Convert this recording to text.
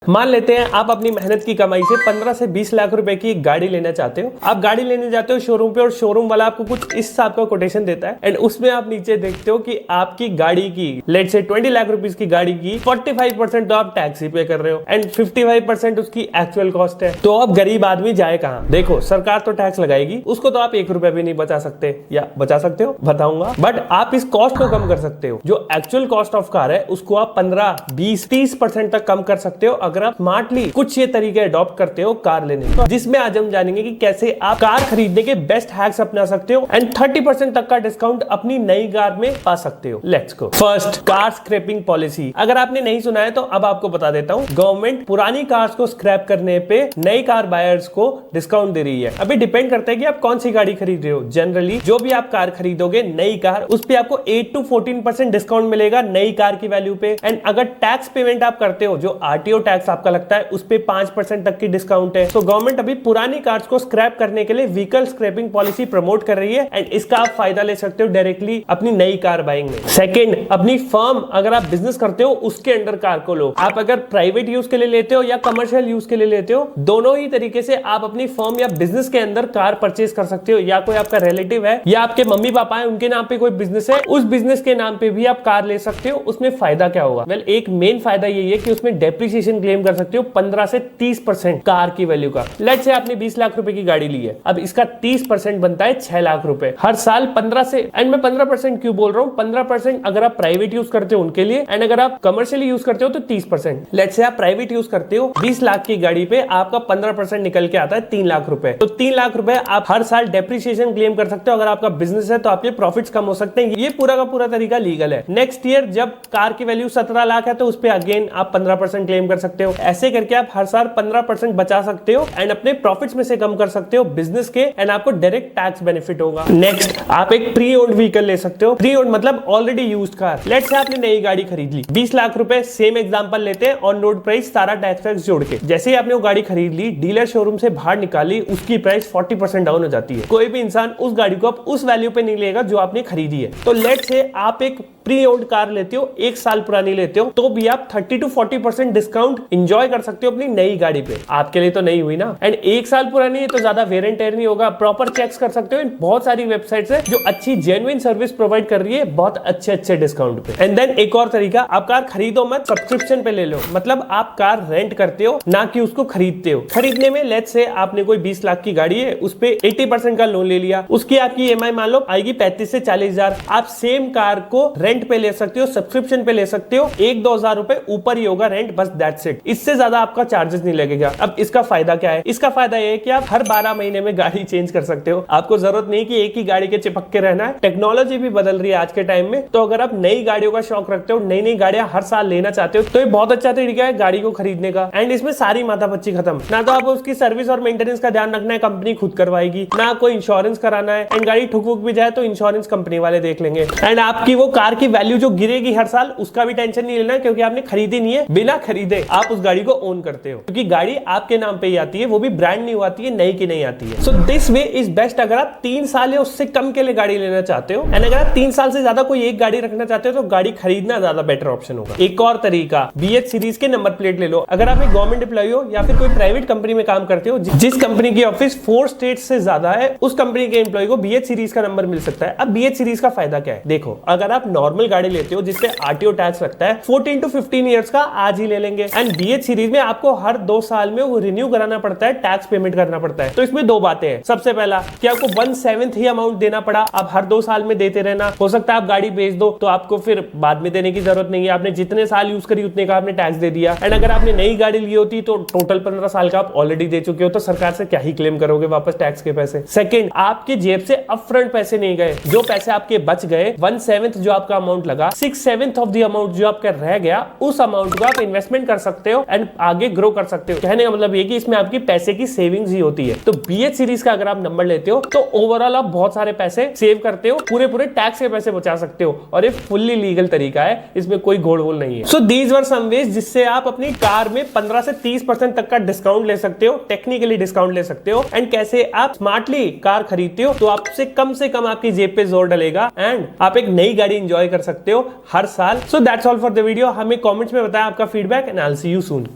मान लेते हैं आप अपनी मेहनत की कमाई से 15 से 20 लाख रुपए की एक गाड़ी लेना चाहते हो। आप गाड़ी लेने जाते हो शोरूम पे और शोरूम वाला आपको कुछ इस हिसाब का कोटेशन देता है एंड उसमें आप नीचे देखते हो कि आपकी गाड़ी की लेट से 20 लाख रुपीस की गाड़ी की 45% तो आप टैक्स ही पे कर रहे हो एंड 55% उसकी एक्चुअल कॉस्ट है। तो अब गरीब आदमी जाए कहाँ? देखो, सरकार तो टैक्स लगाएगी, उसको तो आप 1 रुपया भी नहीं बचा सकते, या बचा सकते हो बताऊंगा, बट आप इस कॉस्ट को कम कर सकते हो। जो एक्चुअल कॉस्ट ऑफ कार है उसको आप 15, 20, 30% तक कम कर सकते हो अगर आप स्मार्टली कुछ ये तरीके अडॉप्ट करते हो कार लेने के। जिसमें आज हम जानेंगे कि कैसे आप कार खरीदने के बेस्ट हैक्स अपना सकते हो एंड 30% तक का डिस्काउंट अपनी नई कार में पा सकते हो। Let's go. First, car scrapping policy. अगर आपने नहीं सुना है तो अब आपको बता देता हूँ। गवर्नमेंट पुरानी कार्स को स्क्रैप करने पे नई कार बायर्स को डिस्काउंट दे रही है। अभी डिपेंड करता है कि आप कौन सी गाड़ी खरीद रहे हो। जनरली जो भी आप कार खरीदोगे नई कार, उस पे आपको 8 to 14% डिस्काउंट मिलेगा नई कार की वैल्यू पे। एंड अगर टैक्स पेमेंट आप करते हो, जो आरटीओ टैक्स आपका लगता है, उस पे 5% तक की डिस्काउंट है। तो गवर्नमेंट अभी पुरानी कार्स को स्क्रैप करने के लिए व्हीकल स्क्रैपिंग पॉलिसी प्रमोट कर रही है एंड इसका आप फायदा ले सकते हो डायरेक्टली अपनी नई कार बाइंग में। सेकंड, अपनी फर्म, अगर आप बिजनेस करते हो उसके अंडर कार को लो। आप अगर प्राइवेट यूज के लिए लेते हो या कमर्शियल यूज के लिए लेते हो, दोनों ही तरीके से आप अपनी फर्म या बिजनेस के अंदर कार परचेज कर सकते हो। या कोई आपका रिलेटिव है या आपके मम्मी पापा है, उनके नाम पे कोई बिजनेस है, उस बिजनेस के नाम पे भी आप कार ले सकते हो। उसमें फायदा क्या होगा? वेल, एक मेन फायदा यही है कि उसमें डेप्रिसिएशन क्लेम कर सकते हो 15 से 30% कार की वैल्यू का। लेट्स से आपने 20 लाख रुपए की गाड़ी ली है, अब इसका 30% बनता है 6 लाख रुपए हर साल। 15 से, एंड मैं 15% क्यों बोल रहा हूँ? 15% अगर आप प्राइवेट यूज करते हो उनके लिए, एंड अगर आप कमर्शियली यूज करते हो तो 30%। लेट्स से आप प्राइवेट यूज करते हो, 20 लाख की गाड़ी पे आपका 15% निकल के आता है 3 लाख रुपए। तो 3 लाख रुपए आप हर साल डेप्रिसिएशन क्लेम कर सकते हो। अगर आपका बिजनेस है तो आपके प्रॉफिट्स कम हो सकते हैं। ये पूरा का पूरा तरीका लीगल है। नेक्स्ट ईयर जब कार की वैल्यू 17 लाख है तो उस पर अगेन आप 15% क्लेम कर सकते हो। ऐसे करके आप हर साल 15% बचा सकते हो एंड अपने प्रॉफिट्स में से कम कर सकते हो बिजनेस के, एंड आपको डायरेक्ट टैक्स बेनिफिट होगा। नेक्स्ट, आप एक प्री ओन्ड व्हीकल ले सकते हो। प्री ओन्ड मतलब already used car. Let's say आपने नई गाड़ी खरीद ली, 20 लाख रुपए, सेम एग्जांपल लेते हैं, ऑन रोड प्राइस सारा टैक्स जोड़ के। जैसे ही आपने वो गाड़ी खरीद ली, डीलर शोरूम से बाहर निकाली, उसकी प्राइस 40% डाउन हो जाती है। कोई भी इंसान उस गाड़ी को अब उस वैल्यू पे नहीं लेगा जो आपने खरीदी है। तो लेट्स से आप एक प्री ओन्ड कार लेते हो, 1 साल पुरानी लेते हो, तो भी आप 30 to 40% डिस्काउंट एंजॉय कर सकते हो अपनी नई गाड़ी पे। आपके लिए तो नहीं हुई ना। एंड 1 साल पुरानी है तो ज्यादा वेयर एंड टेयर नहीं होगा। प्रॉपर चेक्स कर सकते हो। बहुत सारी वेबसाइट्स है जो अच्छी जेन्युइन सर्विस प्रोवाइड कर रही है बहुत अच्छे डिस्काउंट पे। एंड देन एक और तरीका, आप कार खरीदो मत, सब्सक्रिप्शन पे ले लो। मतलब आप कार रेंट करते हो, ना कि उसको खरीदते हो। खरीदने में लेट्स से आपने कोई 20 लाख की गाड़ी है, उस पे 80% का लोन ले लिया, उसकी आपकी ईएमआई मान लो आएगी 35 से 40 हजार। आप सेम कार को रेंट पे ले सकते हो, सब्सक्रिप्शन पे ले सकते हो। 1-2 हजार रुपए ऊपर ही होगा रेंट, बस दैट्स इट। इससे ज्यादा आपका चार्जेस नहीं लगेगा। अब इसका फायदा क्या है? इसका फायदा ये है कि आप हर 12 महीने में गाड़ी चेंज कर सकते हो। आपको जरूरत नहीं कि एक ही गाड़ी के चिपक के रहना है। टेक्नोलॉजी भी बदल रही है आज के टाइम में। तो अगर आप नई गाड़ियों का शौक रखते हो, नई गाड़ियां हर साल लेना चाहते हो, तो ये बहुत अच्छा तरीका है गाड़ी को खरीदने का। एंड इसमें सारी माथापच्ची खत्म। ना तो आपको उसकी सर्विस और मेंटेनेंस का ध्यान रखना है, कंपनी खुद करवाएगी, ना कोई इंश्योरेंस कराना है। एंड गाड़ी ठुक भी जाए तो इंश्योरेंस कंपनी वाले देख लेंगे। एंड आपकी वो कार की वैल्यू जो गिरेगी हर साल, उसका भी टेंशन नहीं लेना, क्योंकि आपने खरीदी नहीं है। बिना खरीदे आप उस गाड़ी को ओन करते हो, क्योंकि गाड़ी आपके नाम पे ही आती है, वो भी ब्रांड न्यू आती है, नई की नहीं आती है। So this way is best अगर आप 3 साल या उससे कम के लिए गाड़ी लेना चाहते हो। एंड अगर आप 3 साल से ज्यादा कोई एक गाड़ी रखना चाहते हो तो गाड़ी खरीदना ज्यादा बेटर ऑप्शन होगा। एक और तरीका, BH सीरीज के नंबर प्लेट ले लो। अगर आप एक गवर्नमेंट एम्प्लॉय हो या फिर कोई प्राइवेट कंपनी में काम करते हो, जिस कंपनी की ऑफिस 4 स्टेट्स से ज्यादा है, उस कंपनी के एम्प्लॉय को BH सीरीज का नंबर मिल सकता है। अब BH सीरीज का फायदा क्या है? देखो, अगर आप नॉर्मल गाड़ी लेते हो जिसपे आरटीओ टैक्स लगता है 14 to 15 ईयर्स का, आज ही ले लेंगे। एंड BH सीरीज में आपको हर 2 साल में वो रिन्यू कराना पड़ता है, टैक्स पेमेंट करना पड़ता है। तो इसमें 2 बातें हैं। सबसे पहला कि आपको 1/7 ही अमाउंट देना पड़ा, आप हर 2 साल में देते रहना। हो सकता है आप गाड़ी बेच दो तो आपको फिर बाद में देने की जरूरत नहीं है। आपने जितने साल यूज करी उतने का आपने टैक्स दे दिया। एंड अगर आपने नई गाड़ी ली होती तो टोटल 15 साल का आप ऑलरेडी दे चुके हो, तो सरकार से क्या ही क्लेम करोगे वापस टैक्स के पैसे। सेकंड, आपकी जेब से अपफ्रंट पैसे नहीं गए। जो पैसे आपके बच गए, 1/7 जो आपका अमाउंट लगा, 6/7 ऑफ द अमाउंट जो आपका रह गया, उस अमाउंट को आप इन्वेस्टमेंट कर सकते हो एंड आगे ग्रो कर सकते हो। कहने का मतलब ये कि इसमें आपकी पैसे की सेविंग्स ही होती है। तो BH सीरीज का अगर आप नंबर लेते हो तो ओवरऑल आप बहुत सारे पैसे सेव करते हो, पूरे टैक्स के पैसे बचा सकते हो, और ये फुल्ली लीगल तरीका है, इसमें कोई घोल नहीं है। So these were some ways जिससे आप अपनी कार में 15 से 30% तक का डिस्काउंट ले सकते हो, टेक्निकली डिस्काउंट ले सकते हो। एंड कैसे आप स्मार्टली कार खरीदते हो तो आपसे कम से कम आपकी जेब पे जोर डलेगा एंड आप एक नई गाड़ी एंजॉय कर सकते हो हर साल। So that's all for the video. हमें कमेंट्स में बताएं आपका feedback and I will see you soon.